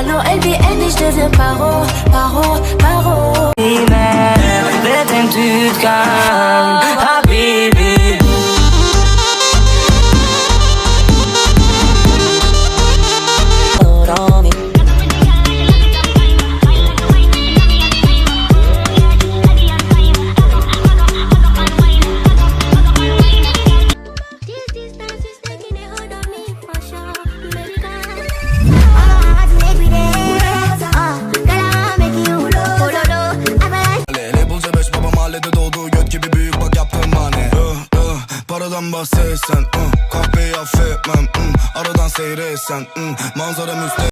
Hallo elbi eniştesi paro, paro, paro. Vedem tütkan Habibi. Paradan bahsetsen kahveyi affetmem aradan seyretsen manzara müste.